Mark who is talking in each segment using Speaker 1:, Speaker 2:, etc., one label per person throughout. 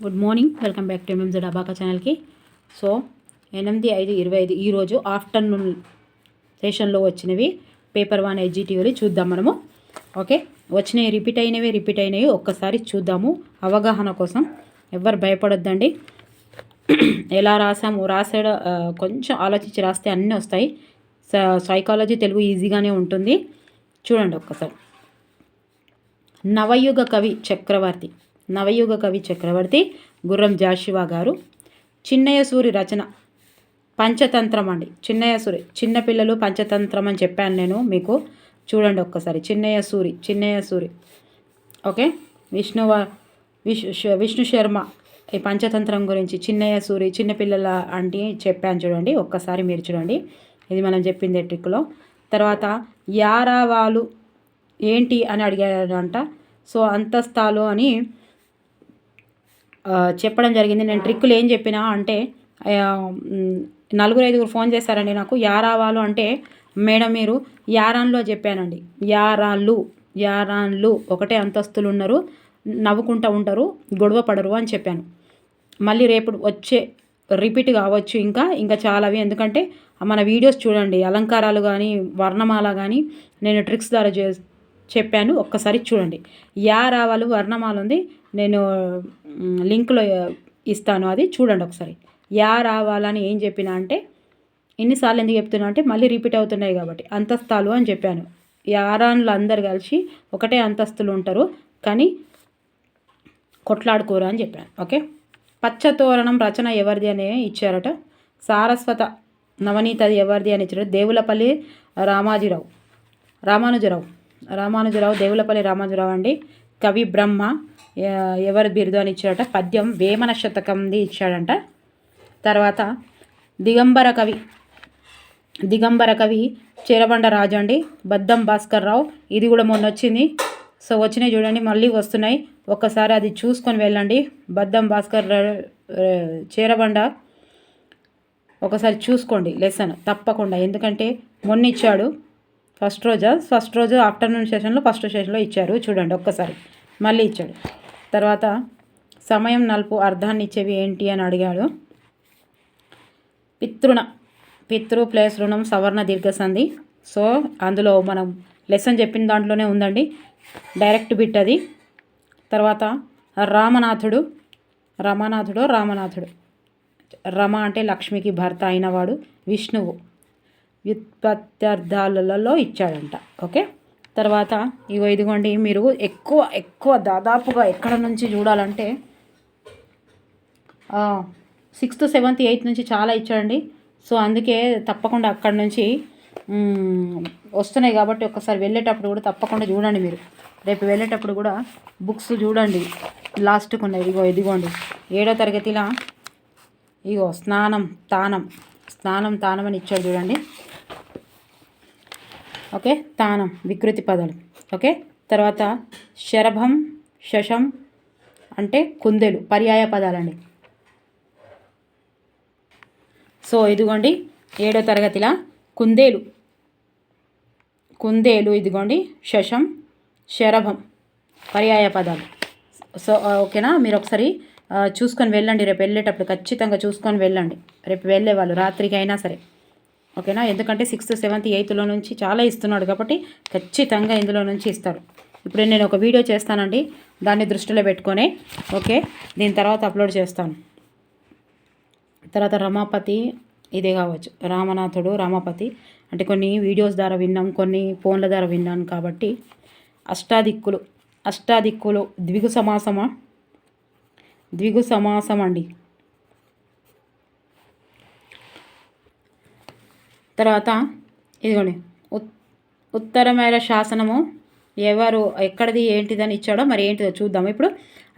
Speaker 1: Good morning, welcome back to ఎంఎంజెడ్ abaca ఛానల్కి. So 8/5/25 ఈరోజు afternoon సెషన్లో వచ్చినవి పేపర్ 1 ఎస్జిటివి చూద్దాం మనము. ఓకే, వచ్చినవి రిపీట్ అయినవి ఒక్కసారి చూద్దాము అవగాహన కోసం. ఎవ్వరు భయపడొద్దండి. ఎలా రాసాడ కొంచెం ఆలోచించి రాస్తే అన్నీ వస్తాయి. సైకాలజీ తెలుగు ఈజీగానే ఉంటుంది. చూడండి ఒక్కసారి. నవయుగ కవి చక్రవర్తి గుర్రం జాషువా గారు. చిన్నయ్య సూరి రచన పంచతంత్రం అండి. చిన్నపిల్లలు పంచతంత్రం అని చెప్పాను నేను మీకు. చూడండి ఒక్కసారి. చిన్నయ్య సూరి ఓకే. విష్ణు శర్మ ఈ పంచతంత్రం గురించి చిన్నయ్య సూరి చిన్నపిల్లల అంటే చెప్పాను చూడండి. ఒక్కసారి మీరు చూడండి. ఇది మనం చెప్పింది ట్రిక్లో. తర్వాత యారావాలు ఏంటి అని అడిగాడంట. సో అంతస్తాలు అని చెప్పడం జరిగింది. నేను ట్రిక్కులు ఏం చెప్పినా అంటే 4-5 ఫోన్ చేశారండి నాకు. యారావాలు అంటే మేడం మీరు యారాన్లో చెప్పానండి. యారాన్లు ఒకటే అంతస్తులు ఉన్నారు, నవ్వుకుంటూ ఉంటారు, గొడవ పడరు అని చెప్పాను. మళ్ళీ రేపు వచ్చే రిపీట్ కావచ్చు ఇంకా చాలావి. ఎందుకంటే మన వీడియోస్ చూడండి, అలంకారాలు కానీ వర్ణమాల కానీ నేను ట్రిక్స్ ద్వారా చెప్పాను. ఒక్కసారి చూడండి. యారావాలు వర్ణమాల ఉంది, నేను లింక్లో ఇస్తాను, అది చూడండి ఒకసారి. యారావాలని ఏం చెప్పినా అంటే, ఎన్నిసార్లు ఎందుకు చెప్తున్నా అంటే మళ్ళీ రిపీట్ అవుతున్నాయి కాబట్టి. అంతస్తాలు అని చెప్పాను. యారాన్లు అందరు కలిసి ఒకటే అంతస్తులు ఉంటారు కానీ కొట్లాడుకోరు అని చెప్పాను. ఓకే. పచ్చతోరణం రచన ఎవరిది అని ఇచ్చారట. సారస్వత నవనీతది ఎవరిది అని ఇచ్చారు. దేవులపల్లి రామానుజరావు దేవులపల్లి రామానుజరావు అండి. కవి బ్రహ్మ ఎవరి బిరుదు అని ఇచ్చాడట. పద్యం వేమన శతకంది ఇచ్చాడంట. తర్వాత దిగంబర కవి చేరబండ రాజు అండి. బద్దం భాస్కర్ రావు. ఇది కూడా మొన్న వచ్చింది. సో వచ్చినాయి చూడండి, మళ్ళీ వస్తున్నాయి. ఒక్కసారి అది చూసుకొని వెళ్ళండి. బద్దం భాస్కర్ చేరబండ ఒకసారి చూసుకోండి లెసన్ తప్పకుండా. ఎందుకంటే మొన్న ఇచ్చాడు ఫస్ట్ రోజు ఆఫ్టర్నూన్ సెషన్లో ఫస్ట్ సెషన్లో ఇచ్చారు. చూడండి ఒక్కసారి మళ్ళీ ఇచ్చాడు. తర్వాత సమయం నలుపు అర్థాన్ని ఇచ్చేవి ఏంటి అని అడిగాడు. పితృ ప్లేస్ రుణం సవర్ణ దీర్ఘసంధి. సో అందులో మనం లెసన్ చెప్పిన దాంట్లోనే ఉందండి, డైరెక్ట్ బిట్ అది. తర్వాత రామనాథుడు. రమ అంటే లక్ష్మికి భర్త అయినవాడు విష్ణువు. వ్యుత్పత్త్యార్థాలలో ఇచ్చాడంట. ఓకే. తర్వాత ఇదిగోండి, మీరు ఎక్కువ దాదాపుగా ఎక్కడ నుంచి చూడాలంటే 6th 7th 8th నుంచి చాలా ఇచ్చాడండి. సో అందుకే తప్పకుండా అక్కడి నుంచి వస్తున్నాయి కాబట్టి ఒక్కసారి వెళ్ళేటప్పుడు కూడా తప్పకుండా చూడండి. మీరు రేపు వెళ్ళేటప్పుడు కూడా బుక్స్ చూడండి. లాస్ట్కు ఉన్నాయి. ఇదిగోండి 7వ తరగతిలో స్నానం తానం అని ఇచ్చాడు చూడండి. ఓకే. తానం వికృతి పదాలు. ఓకే. తర్వాత శరభం శశం అంటే కుందేలు పర్యాయ పదాలండి. సో ఇదిగోండి 7వ తరగతిలో కుందేలు ఇదిగోండి శశం శరభం పర్యాయ పదాలు. సో ఓకేనా. మీరు ఒకసారి చూసుకొని వెళ్ళండి. రేపు వెళ్ళేటప్పుడు ఖచ్చితంగా చూసుకొని వెళ్ళండి. రేపు వెళ్ళేవాళ్ళు రాత్రికి అయినా సరే. ఓకేనా. ఎందుకంటే 6th 7th 8thలో నుంచి చాలా ఇస్తున్నాడు కాబట్టి ఖచ్చితంగా ఇందులో నుంచి ఇస్తాడు. ఇప్పుడు నేను ఒక వీడియో చేస్తానండి, దాన్ని దృష్టిలో పెట్టుకొని. ఓకే. దీని తర్వాత అప్లోడ్ చేస్తాను. తర్వాత రమాపతి ఇదే కావచ్చు. రామనాథుడు రమాపతి అంటే కొన్ని వీడియోస్ ద్వారా విన్నాం, కొన్ని ఫోన్ల ద్వారా విన్నాను కాబట్టి. అష్టాదిక్కులు ద్విగు సమాసం అండి. తర్వాత ఇదిగోండి ఉత్తరమేర శాసనము ఎక్కడిది ఏంటిదని ఇచ్చాడో మరి ఏంటిదో చూద్దాం ఇప్పుడు.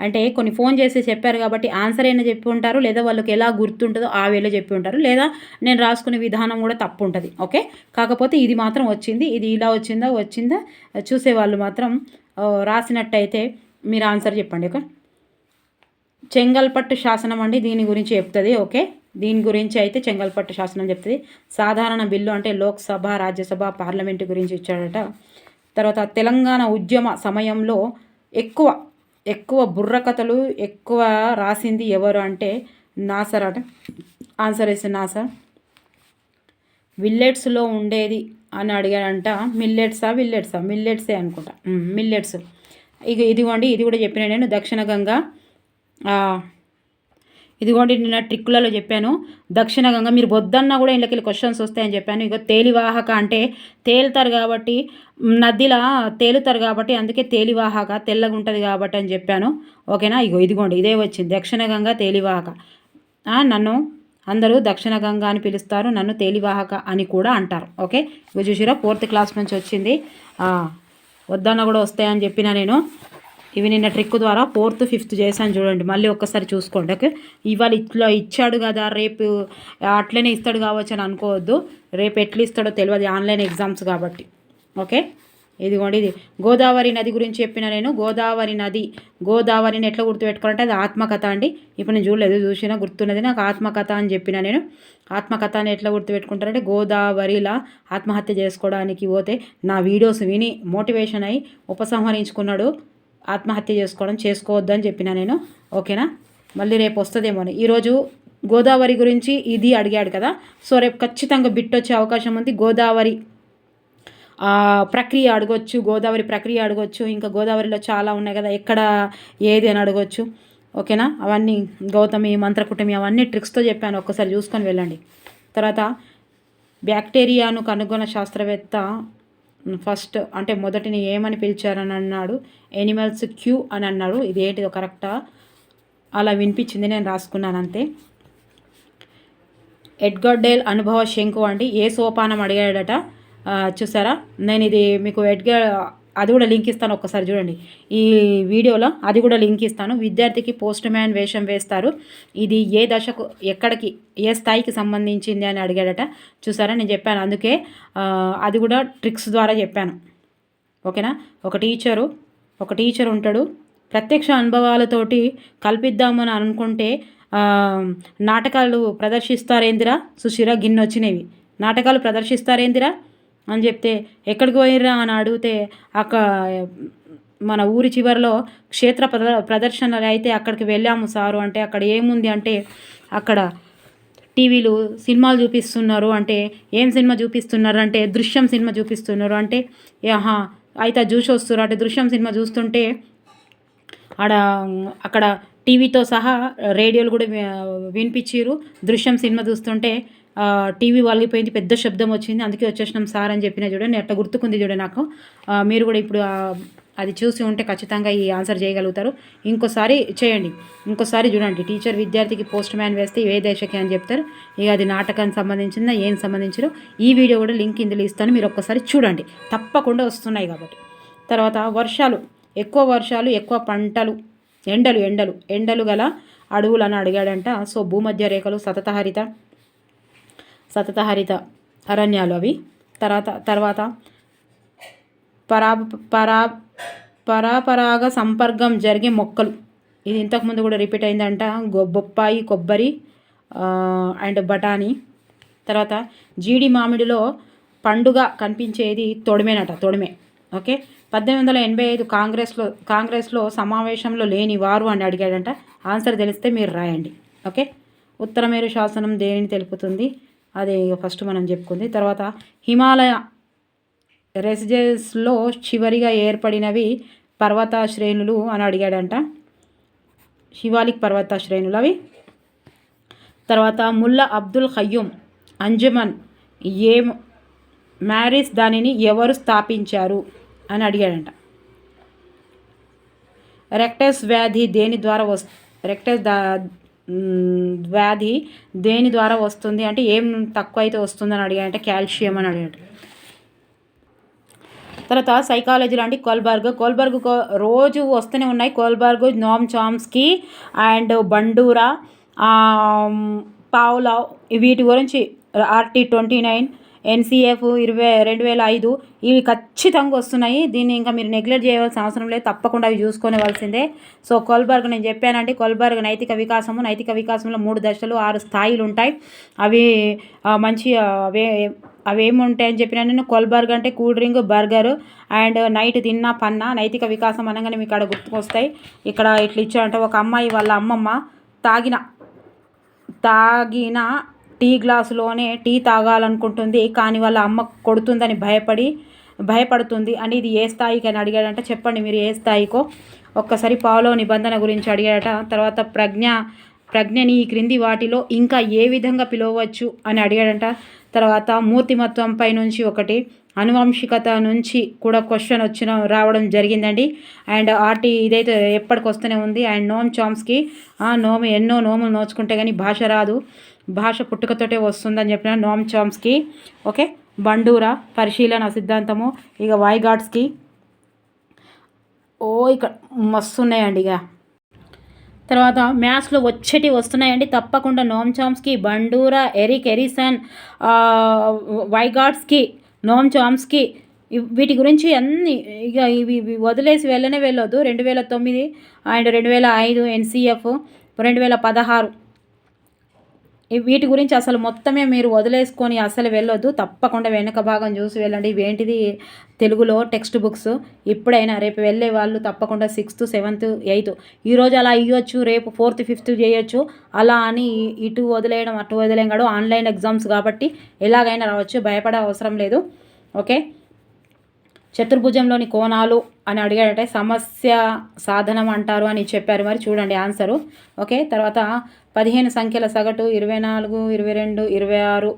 Speaker 1: అంటే కొన్ని ఫోన్ చేసి చెప్పారు కాబట్టి ఆన్సర్ అయినా చెప్పి ఉంటారు, లేదా వాళ్ళకి ఎలా గుర్తుంటుందో ఆ వేలో చెప్పి ఉంటారు, లేదా నేను రాసుకునే విధానం కూడా తప్పు ఉంటుంది. ఓకే. కాకపోతే ఇది మాత్రం వచ్చింది. ఇది ఇలా వచ్చిందా చూసేవాళ్ళు మాత్రం రాసినట్టయితే మీరు ఆన్సర్ చెప్పండి. ఓకే. చెంగల్పట్టు శాసనం అండి, దీని గురించి చెప్తుంది. ఓకే. దీని గురించి అయితే చెంగల్పట్టు శాసనం చెప్తుంది. సాధారణ బిల్లు అంటే లోక్సభ రాజ్యసభ పార్లమెంటు గురించి ఇచ్చాడట. తర్వాత తెలంగాణ ఉద్యమ సమయంలో ఎక్కువ బుర్ర కథలు ఎక్కువ రాసింది ఎవరు అంటే నాసర్ అట. ఆన్సర్ వేస్తే నాసర్. విల్లెట్స్లో ఉండేది అని అడిగాడంట. మిల్లెట్సే అనుకుంటా. మిల్లెట్స్. ఇక ఇదిగోండి, ఇది కూడా చెప్పిన నేను. దక్షిణ గంగా, ఇదిగోండి నిన్న ట్రిక్కులలో చెప్పాను. దక్షిణ గంగ మీరు వద్దన్నా కూడా ఇళ్ళకి క్వశ్చన్స్ వస్తాయని చెప్పాను. ఇక తేలివాహక అంటే తేలుతారు కాబట్టి, నదిలా తేలుతారు కాబట్టి అందుకే తేలివాహక, తెల్లగా ఉంటుంది కాబట్టి అని చెప్పాను. ఓకేనా. ఇదిగోండి ఇదే వచ్చింది, దక్షిణ గంగ తేలివాహక. నన్ను అందరూ దక్షిణ గంగ అని పిలుస్తారు, నన్ను తేలివాహక అని కూడా అంటారు. ఓకే, ఇవి చూసిరా 4th క్లాస్ నుంచి వచ్చింది. వద్దన్న కూడా వస్తాయని చెప్పిన నేను. ఇవి నిన్న ట్రిక్ ద్వారా 4th 5th చేశాను చూడండి, మళ్ళీ ఒక్కసారి చూసుకోండి. ఓకే, ఇవాళ ఇట్లా ఇచ్చాడు కదా, రేపు అట్లనే ఇస్తాడు కావచ్చు అని అనుకోవద్దు. రేపు ఎట్లా ఇస్తాడో తెలియదు, ఆన్లైన్ ఎగ్జామ్స్ కాబట్టి. ఓకే, ఇదిగోండి ఇది గోదావరి నది గురించి చెప్పిన నేను. గోదావరిని ఎట్లా గుర్తుపెట్టుకోవాలంటే అది ఆత్మకథ అండి. ఇప్పుడు నేను చూసినా గుర్తున్నది నాకు, ఆత్మకథ అని చెప్పిన నేను. ఆత్మకథని ఎట్లా గుర్తుపెట్టుకుంటారంటే గోదావరిలా ఆత్మహత్య చేసుకోవడానికి పోతే నా వీడియోస్ విని మోటివేషన్ అయ్యి ఉపసంహరించుకున్నాడు. ఆత్మహత్య చేసుకోవద్దు అని చెప్పిన నేను. ఓకేనా, మళ్ళీ రేపు వస్తుందేమో అని. ఈరోజు గోదావరి గురించి ఇది అడిగాడు కదా, సో రేపు ఖచ్చితంగా బిట్ వచ్చే అవకాశం ఉంది. గోదావరి ప్రక్రియ అడగొచ్చు, గోదావరి ప్రక్రియ అడగొచ్చు, ఇంకా గోదావరిలో చాలా ఉన్నాయి కదా, ఎక్కడ ఏది అని అడగొచ్చు. ఓకేనా, అవన్నీ గౌతమి, మంత్రకుటమి అవన్నీ ట్రిక్స్తో చెప్పాను, ఒక్కసారి చూసుకొని వెళ్ళండి. తర్వాత బ్యాక్టీరియాను కనుగొన్న శాస్త్రవేత్త ఫస్ట్ అంటే మొదటిని ఏమని పిలిచారని అన్నాడు. ఎనిమల్స్ క్యూ అని అన్నాడు. ఇది ఏంటిదో కరెక్టా, అలా వినిపించింది, నేను రాసుకున్నాను అంతే. ఎడ్గర్ డేల్ అనుభవ శంకు అండి. ఏ సోపానం అడిగాడట చూసారా. నేను ఇది మీకు అది కూడా లింక్ ఇస్తాను, ఒక్కసారి చూడండి ఈ వీడియోలో, అది కూడా లింక్ ఇస్తాను. విద్యార్థికి పోస్ట్ మ్యాన్ వేషం వేస్తారు, ఇది ఏ దశకు ఏ స్థాయికి సంబంధించింది అని అడిగాడట. చూసారా, నేను చెప్పాను, అందుకే అది కూడా ట్రిక్స్ ద్వారా చెప్పాను. ఓకేనా, ఒక టీచర్ ఉంటాడు, ప్రత్యక్ష అనుభవాలతోటి కల్పిద్దామని అనుకుంటే నాటకాలు ప్రదర్శిస్తారేందిరా సుశీరా, గిన్నొచ్చినవి నాటకాలు ప్రదర్శిస్తారేందిరా అని చెప్తే ఎక్కడికి పోయిర్రా అని అడిగితే మన ఊరి చివరిలో క్షేత్ర ప్రదర్శనలు అయితే అక్కడికి వెళ్ళాము సారు అంటే, అక్కడ ఏముంది అంటే అక్కడ టీవీలు సినిమాలు చూపిస్తున్నారు అంటే, ఏం సినిమా చూపిస్తున్నారు అంటే దృశ్యం సినిమా చూపిస్తున్నారు అంటే, అయితే చూసి వస్తున్నారు అంటే దృశ్యం సినిమా చూస్తుంటే అక్కడ టీవీతో సహా రేడియోలు కూడా వినిపించారు. దృశ్యం సినిమా చూస్తుంటే టీవీ వలిగిపోయింది, పెద్ద శబ్దం వచ్చింది, అందుకే వచ్చేసినాం సార్ అని చెప్పిన చూడండి. అట్లా గుర్తుకుంది చూడండి నాకు. మీరు కూడా ఇప్పుడు అది చూసి ఉంటే ఖచ్చితంగా ఈ ఆన్సర్ చేయగలుగుతారు. ఇంకోసారి చేయండి, ఇంకోసారి చూడండి. టీచర్ విద్యార్థికి పోస్ట్ మ్యాన్ వేస్తే ఏ దేశకి అని చెప్తారు. ఇక అది నాటకానికి సంబంధించిందా ఏం సంబంధించారో ఈ వీడియో కూడా లింక్ ఇందులో ఇస్తాను, మీరు ఒక్కసారి చూడండి, తప్పకుండా వస్తున్నాయి కాబట్టి. తర్వాత ఎక్కువ వర్షాలు ఎక్కువ పంటలు, ఎండలు గల అడవులు అని అడిగాడంట. సో భూమధ్య రేఖలు సతతహరిత అరణ్యాలు అవి. తర్వాత పరాపరాగ సంపర్కం జరిగే మొక్కలు, ఇది ఇంతకుముందు కూడా రిపీట్ అయిందంట. బొప్పాయి, కొబ్బరి అండ్ బఠానీ. తర్వాత జీడి మామిడిలో పండుగ కనిపించేది తొడిమే. ఓకే, 1885 కాంగ్రెస్లో సమావేశంలో లేని వారు అని అడిగాడంట. ఆన్సర్ తెలిస్తే మీరు రాయండి. ఓకే, ఉత్తరమేరు శాసనం దేనిని తెలుపుతుంది, అదే ఫస్ట్ మనం చెప్పుకుంది. తర్వాత హిమాలయ రేంజెస్లో చివరిగా ఏర్పడినవి పర్వత శ్రేణులు అని అడిగాడంట. శివాలిక్ పర్వత శ్రేణులు అవి. తర్వాత ముల్లా అబ్దుల్ ఖయ్యూమ్ అంజుమన్ మ్యారిస్ దానిని ఎవరు స్థాపించారు అని అడిగాడంట. రెక్టస్ వ్యాధి దేని ద్వారా వస్తుంది అంటే ఏం తక్కువ అయితే వస్తుందని అడిగాడంటే కాల్షియం అని అడిగాడు. తర్వాత సైకాలజీలో అంటే కోల్బర్గ్ రోజు వస్తూనే ఉన్నాయి. కోల్బర్గ్, నోమ్ చామ్స్కీ అండ్ బండూరా, పావ్లావ్, వీటి గురించి RT29 NCF 2005 ఇవి ఖచ్చితంగా వస్తున్నాయి. దీన్ని ఇంకా మీరు నెగ్లెక్ట్ చేయవలసిన అవసరం లేదు, తప్పకుండా అవి చూసుకోవాల్సిందే. సో కోల్బర్గ్ నేను చెప్పానంటే, కోల్బర్గ్ నైతిక వికాసంలో 3 దశలు 6 స్థాయిలు ఉంటాయి. అవి మంచి అవి ఏముంటాయని చెప్పిన నేను కోల్బర్గ్ అంటే cool drink burger and night తిన్నా పన్నా నైతిక వికాసం అనగానే మీకు అక్కడ గుర్తుకొస్తాయి. ఇక్కడ ఇట్లా ఇచ్చారంటే ఒక అమ్మాయి వాళ్ళ అమ్మమ్మ తాగిన టీ గ్లాసులోనే టీ తాగాలనుకుంటుంది, కానీ వాళ్ళ అమ్మ కొడుతుందని భయపడుతుంది అని ఇది ఏ స్థాయికి అని అడిగాడంట. చెప్పండి మీరు ఏ స్థాయికో. ఒక్కసారి పాలో నిబంధన గురించి అడిగాడట. తర్వాత ప్రజ్ఞని ఈ క్రింది వాటిలో ఇంకా ఏ విధంగా పిలవచ్చు అని అడిగాడంట. తర్వాత మూర్తిమత్వంపై నుంచి ఒకటి, అనువంశికత నుంచి కూడా క్వశ్చన్ రావడం జరిగిందండి. అండ్ ఇదైతే ఎప్పటికి వస్తూనే ఉంది. అండ్ నోమ్ చామ్స్కీ ఎన్నో నోములు నోచుకుంటే కానీ భాష రాదు, భాష పుట్టుకతోటే వస్తుందని చెప్పిన నోమ్ చామ్స్కీ. ఓకే, బండూరా పరిశీలన సిద్ధాంతము. ఇక వైగాట్స్కి ఇక్కడ మస్తు ఉన్నాయండి. ఇక తర్వాత మ్యాథ్స్లో వస్తున్నాయండి తప్పకుండా. నోమ్ చామ్స్కీ, బండూరా, ఎరిక్ ఎరిసన్, వైగాట్స్కి, నోమ్ చామ్స్కీ, వీటి గురించి అన్ని ఇక ఇవి వదిలేసి వెళ్ళొద్దు. 2009 అండ్ 2005 ఎన్సిఎఫ్, 2016 వీటి గురించి అసలు మొత్తమే మీరు వదిలేసుకొని అసలు వెళ్ళొద్దు. తప్పకుండా వెనక భాగం చూసి వెళ్ళండి. ఇవేంటిది తెలుగులో టెక్స్ట్ బుక్స్. ఇప్పుడైనా రేపు వెళ్ళే వాళ్ళు తప్పకుండా 6th 7th 8th ఈరోజు అలా ఇవ్వచ్చు, రేపు 4th 5th చేయొచ్చు. అలా అని ఇటు వదిలేయడం అటు వదిలేం కాదు. ఆన్లైన్ ఎగ్జామ్స్ కాబట్టి ఎలాగైనా రావచ్చు, భయపడే అవసరం లేదు. ఓకే, చతుర్భుజంలోని కోణాలు అని అడిగాడంటే సమస్య సాధనం అంటారు అని చెప్పారు. మరి చూడండి ఆన్సరు. ఓకే, తర్వాత 15 సంఖ్యల సగటు 24, 22, 26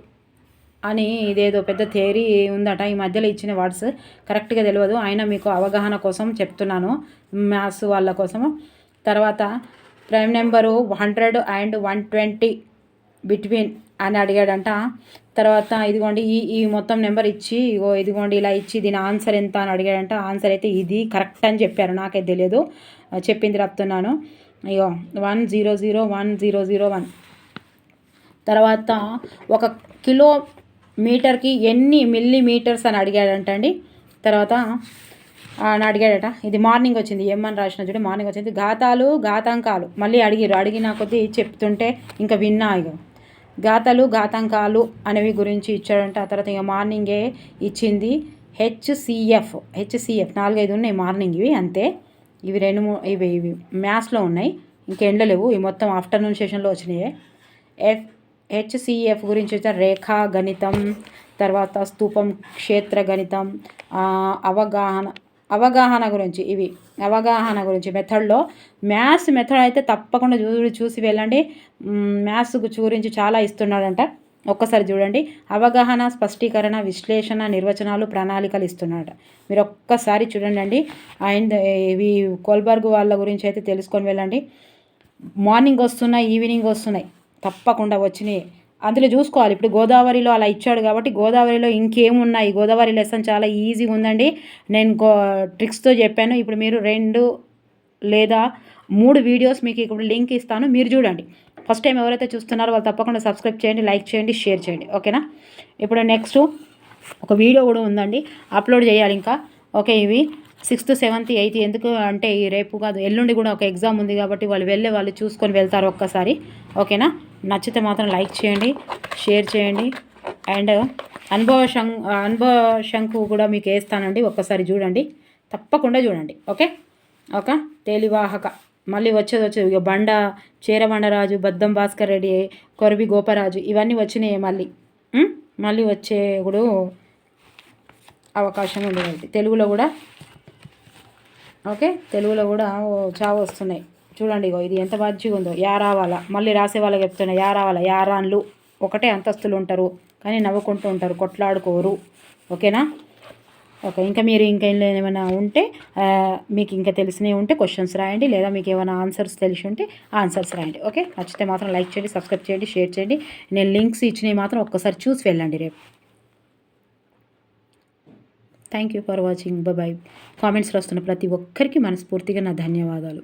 Speaker 1: అని ఇదేదో పెద్ద థియరీ ఉందట. ఈ మధ్యలో ఇచ్చిన వర్డ్స్ కరెక్ట్గా తెలియదు, అయినా మీకు అవగాహన కోసం చెప్తున్నాను, మ్యాథ్స్ వాళ్ళ కోసము. తర్వాత ప్రైమ్ నెంబరు 100 అండ్ 120 బిట్వీన్ అని అడిగాడంట. తర్వాత ఇదిగోండి ఈ మొత్తం నెంబర్ ఇచ్చి ఇదిగోండి ఇలా ఇచ్చి దీని ఆన్సర్ ఎంత అని అడిగాడంట. ఆన్సర్ అయితే ఇది కరెక్ట్ అని చెప్పారు, నాకైతే తెలియదు, చెప్పింది చెప్తున్నాను. ఇగో 1001001. తర్వాత 1 కిలోమీటర్కి ఎన్ని మిల్లీమీటర్స్ అని అడిగాడంటండి. తర్వాత అడిగాడట. ఇది మార్నింగ్ వచ్చింది, ఏమని రాసిన చూడండి, మార్నింగ్ వచ్చింది. ఘాతాంకాలు మళ్ళీ అడిగిన కొద్దీ చెప్తుంటే ఇంకా విన్నా. ఇక ఘాతాంకాలు అనేవి గురించి ఇచ్చాడంట. ఆ తర్వాత ఇక మార్నింగే ఇచ్చింది హెచ్సిఎఫ్ 4-5 ఉన్నాయి మార్నింగ్, ఇవి అంతే. ఇవి 2-3 ఇవి మ్యాథ్స్లో ఉన్నాయి, ఇంకెండ్లో లేవు, ఇవి మొత్తం ఆఫ్టర్నూన్ సెషన్లో వచ్చినాయి. హెచ్సిఎఫ్ గురించి వచ్చే రేఖా గణితం, తర్వాత స్తూపం క్షేత్ర గణితం, అవగాహన గురించి మెథడ్లో మ్యాథ్స్ మెథడ్ అయితే తప్పకుండా చూసి వెళ్ళండి. మ్యాథ్స్ గురించి చాలా ఇస్తున్నాడంట, ఒక్కసారి చూడండి. అవగాహన, స్పష్టీకరణ, విశ్లేషణ, నిర్వచనాలు, ప్రణాళికలు ఇస్తున్నాడట. మీరు ఒక్కసారి చూడండి. అండ్ ఇవి కోల్బర్గ్ వాళ్ళ గురించి అయితే తెలుసుకొని వెళ్ళండి. మార్నింగ్ వస్తున్నాయి, ఈవినింగ్ వస్తున్నాయి, తప్పకుండా వచ్చినాయి, అందులో చూసుకోవాలి. ఇప్పుడు గోదావరిలో అలా ఇచ్చాడు కాబట్టి గోదావరిలో ఇంకేమున్నాయి, గోదావరి లెసన్ చాలా ఈజీగా ఉందండి. నేను ట్రిక్స్తో చెప్పాను. ఇప్పుడు మీరు 2 లేదా 3 వీడియోస్ మీకు ఇప్పుడు లింక్ ఇస్తాను, మీరు చూడండి. ఫస్ట్ టైం ఎవరైతే చూస్తున్నారో వాళ్ళు తప్పకుండా సబ్స్క్రైబ్ చేయండి, లైక్ చేయండి, షేర్ చేయండి. ఓకేనా. ఇప్పుడు నెక్స్ట్ ఒక వీడియో కూడా ఉందండి, అప్లోడ్ చేయాలి ఇంకా. ఓకే, ఇవి 6th 7th 8th ఎందుకు అంటే రేపు కాదు ఎల్లుండి కూడా ఒక ఎగ్జామ్ ఉంది కాబట్టి వాళ్ళు చూసుకొని వెళ్తారు ఒక్కసారి. ఓకేనా. నచ్చితే మాత్రం లైక్ చేయండి, షేర్ చేయండి. అండ్ అనుభవ శంకు కూడా మీకు వేస్తానండి, ఒక్కసారి చూడండి, తప్పకుండా చూడండి. ఓకే, తేలివాహక మళ్ళీ వచ్చేది ఇక చేరబండరాజు, బద్దం భాస్కర్ రెడ్డి, కొరవి గోపరాజు, ఇవన్నీ వచ్చినాయి. మళ్ళీ వచ్చే కూడా అవకాశం ఉంది తెలుగులో కూడా. ఓకే, తెలుగులో కూడా చావు వస్తున్నాయి చూడండి. ఇది ఎంత మంచిగా ఉందో. రావాలా మళ్ళీ రాసే వాళ్ళకి చెప్తున్నా, రావాలా యారాన్లు ఒకటే అంతస్తులు ఉంటారు కానీ నవ్వుకుంటూ ఉంటారు, కొట్లాడుకోరు. ఓకేనా. ఓకే, ఇంకా మీరు ఏమైనా ఉంటే మీకు ఇంకా తెలిసినవి ఉంటే క్వశ్చన్స్ రాయండి, లేదా మీకు ఏమైనా ఆన్సర్స్ తెలిసి ఉంటే ఆన్సర్స్ రాయండి. ఓకే, నచ్చితే మాత్రం లైక్ చేయండి, సబ్స్క్రైబ్ చేయండి, షేర్ చేయండి. నేను లింక్స్ ఇచ్చినవి మాత్రం ఒక్కసారి చూసి వెళ్ళండి రేపు. Thank you for watching. Bye. కామెంట్స్లో వస్తున్న ప్రతి ఒక్కరికి మనస్ఫూర్తిగా నా ధన్యవాదాలు.